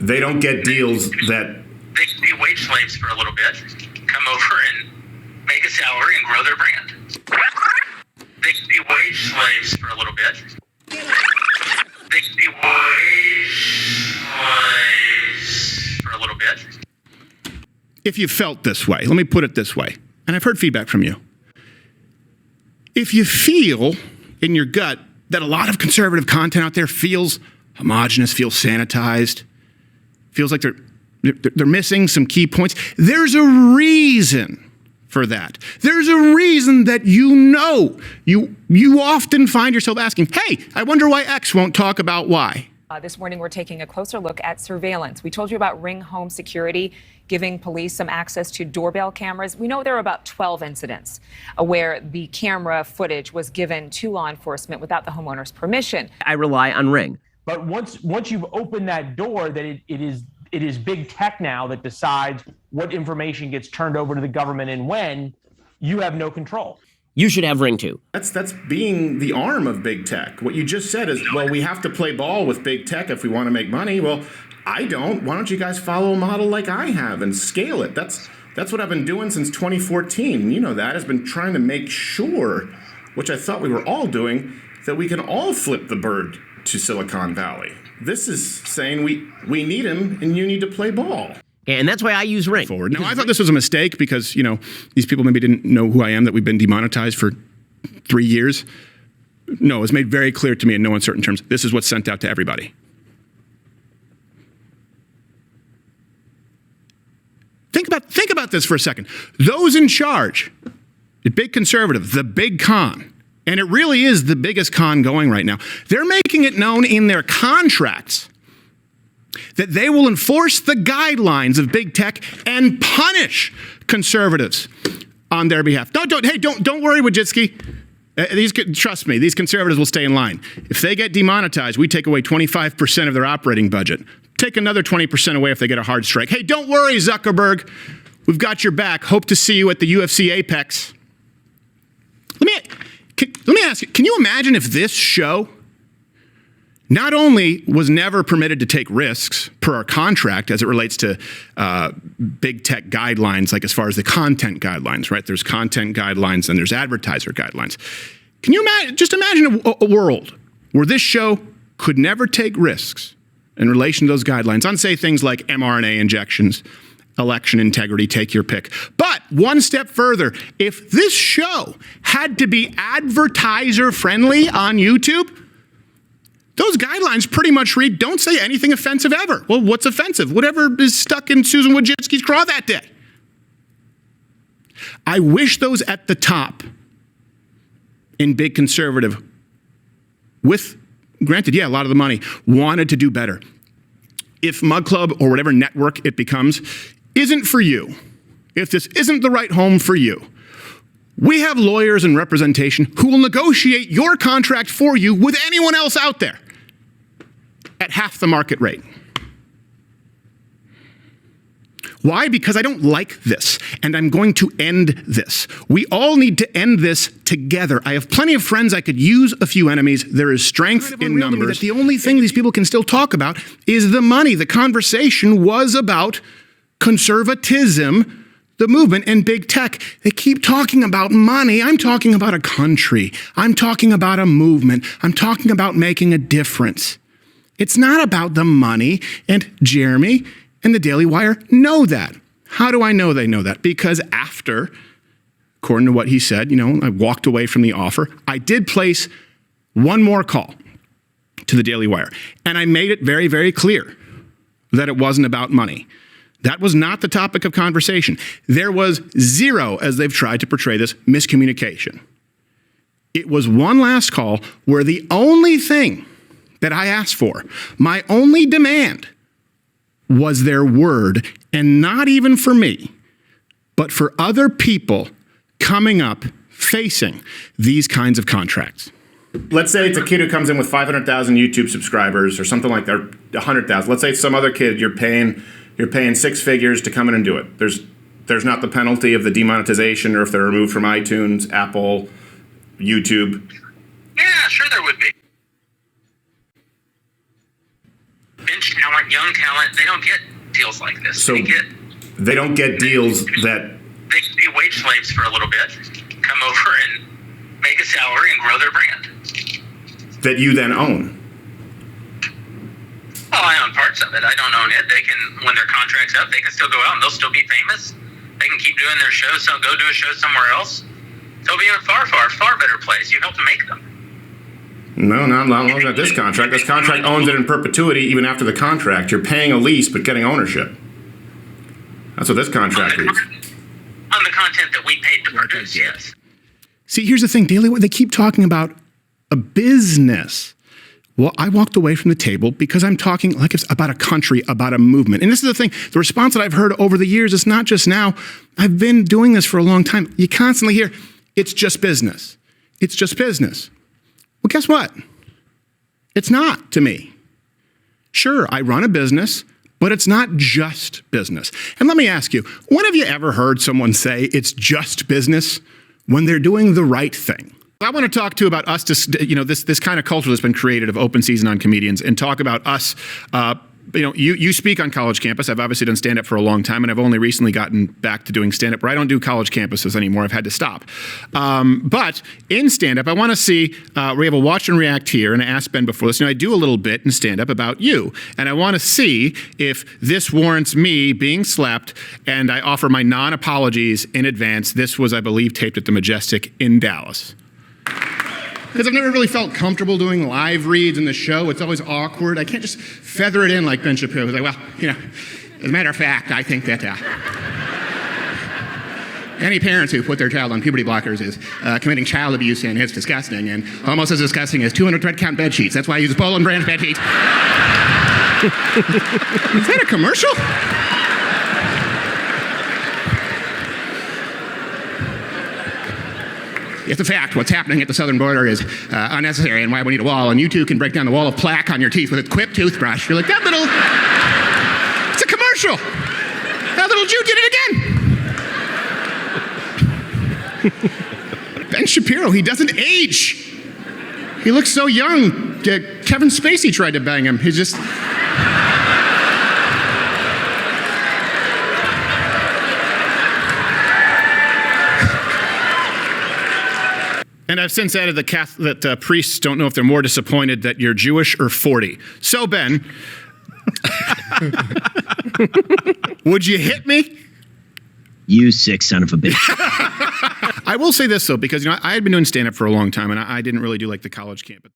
they don't get deals that... They can be wage slaves for a little bit, come over and make a salary and grow their brand. They can be wage slaves for a little bit. They can be wage slaves for a little bit. If you felt this way, let me put it this way, and I've heard feedback from you. If you feel in your gut that a lot of conservative content out there feels homogenous, feels sanitized, feels like they're missing some key points, there's a reason for that. There's a reason that you often find yourself asking, hey, I wonder why X won't talk about Y. This morning, we're taking a closer look at surveillance. We told you about Ring Home Security giving police some access to doorbell cameras. We know there are about 12 incidents where the camera footage was given to law enforcement without the homeowner's permission. I rely on Ring. But once you've opened that door, that it is big tech now that decides what information gets turned over to the government and when, you have no control. You should have Ring too. That's being the arm of big tech. What you just said is, well, we have to play ball with big tech if we want to make money. Well, I don't. Why don't you guys follow a model like I have and scale it? That's what I've been doing since 2014. You know that. Has been trying to make sure, which I thought we were all doing, that we can all flip the bird to Silicon Valley. This is saying we need him and you need to play ball. And that's why I use Ring. Forward. Now, I thought this was a mistake because, these people maybe didn't know who I am, that we've been demonetized for 3 years. No, it was made very clear to me in no uncertain terms. This is what's sent out to everybody. Think about this for a second. Those in charge, the big conservative, the big con, and it really is the biggest con going right now, they're making it known in their contracts that they will enforce the guidelines of big tech and punish conservatives on their behalf. Don't worry, Wojcicki. Trust me, these conservatives will stay in line. If they get demonetized, we take away 25% of their operating budget. Take another 20% away if they get a hard strike. Hey, don't worry, Zuckerberg. We've got your back. Hope to see you at the UFC Apex. Let me ask you, can you imagine if this show not only was never permitted to take risks per our contract as it relates to big tech guidelines, like as far as the content guidelines, right? There's content guidelines and there's advertiser guidelines. Can you imagine a world where this show could never take risks in relation to those guidelines on, say, things like mRNA injections, election integrity, take your pick. But one step further, if this show had to be advertiser friendly on YouTube, those guidelines pretty much read, don't say anything offensive ever. Well, what's offensive? Whatever is stuck in Susan Wojcicki's craw that day. I wish those at the top in big conservative, with, granted, a lot of the money, wanted to do better. If Mug Club or whatever network it becomes isn't for you, if this isn't the right home for you, we have lawyers and representation who will negotiate your contract for you with anyone else out there at half the market rate. Why? Because I don't like this, and I'm going to end this. We all need to end this together. I have plenty of friends. I could use a few enemies. There is strength in numbers. The only thing these people can still talk about is the money. The conversation was about conservatism, the movement, and big tech. They keep talking about money. I'm talking about a country. I'm talking about a movement. I'm talking about making a difference. It's not about the money, and Jeremy and the Daily Wire know that. How do I know they know that? Because after, according to what he said, I walked away from the offer. I did place one more call to the Daily Wire, and I made it very, very clear that it wasn't about money. That was not the topic of conversation. There was zero, as they've tried to portray this, miscommunication. It was one last call where the only thing that I asked for, my only demand, was their word, and not even for me, but for other people coming up facing these kinds of contracts. Let's say it's a kid who comes in with 500,000 YouTube subscribers or something like that, 100,000. Let's say it's some other kid you're paying 6 figures to come in and do it. There's not the penalty of the demonetization or if they're removed from iTunes, Apple, YouTube. Yeah, sure there would be. Binge teenage talent, young talent, they don't get deals like this. So they don't get deals that They can be wage slaves for a little bit, come over and make a salary and grow their brand. you then own. Well, I own parts of it. I don't own it. They can, when their contract's up, they can still go out and they'll still be famous. They can keep doing their shows, so go do a show somewhere else. They'll be in a far, far, far better place. You helped make them. No, not looking at this contract. This contract owns it in perpetuity even after the contract. You're paying a lease but getting ownership. That's what this contract reads. On the content that we paid to produce, yes. See, here's the thing, Daily, they keep talking about a business. Well, I walked away from the table because I'm talking like it's about a country, about a movement. And this is the thing, the response that I've heard over the years is not just now. I've been doing this for a long time. You constantly hear, it's just business. It's just business. Well, guess what? It's not to me. Sure, I run a business, but it's not just business. And let me ask you, when have you ever heard someone say it's just business when they're doing the right thing? I want to talk to about us, this kind of culture that's been created of open season on comedians, and talk about us. You speak on college campus. I've obviously done stand-up for a long time, and I've only recently gotten back to doing stand-up, where I don't do college campuses anymore. I've had to stop. But in stand-up, I want to see, we have a watch and react here, and I asked Ben before this, I do a little bit in stand-up about you, and I want to see if this warrants me being slapped, and I offer my non-apologies in advance. This was, I believe, taped at the Majestic in Dallas. Because I've never really felt comfortable doing live reads in the show. It's always awkward. I can't just feather it in like Ben Shapiro. He's like, well, as a matter of fact, I think that any parents who put their child on puberty blockers is committing child abuse, and it's disgusting, and almost as disgusting as 200 thread count bed sheets. That's why I use Poland brand bed sheets. Is that a commercial? It's a fact. What's happening at the southern border is unnecessary, and why we need a wall. And you two can break down the wall of plaque on your teeth with a Quip toothbrush. You're like, that little... It's a commercial. That little Jew did it again. Ben Shapiro, he doesn't age. He looks so young. Kevin Spacey tried to bang him. He's just... And I've since added that priests don't know if they're more disappointed that you're Jewish or 40. So, Ben, would you hit me? You sick son of a bitch. I will say this, though, because I had been doing stand-up for a long time, and I didn't really do like the college campus.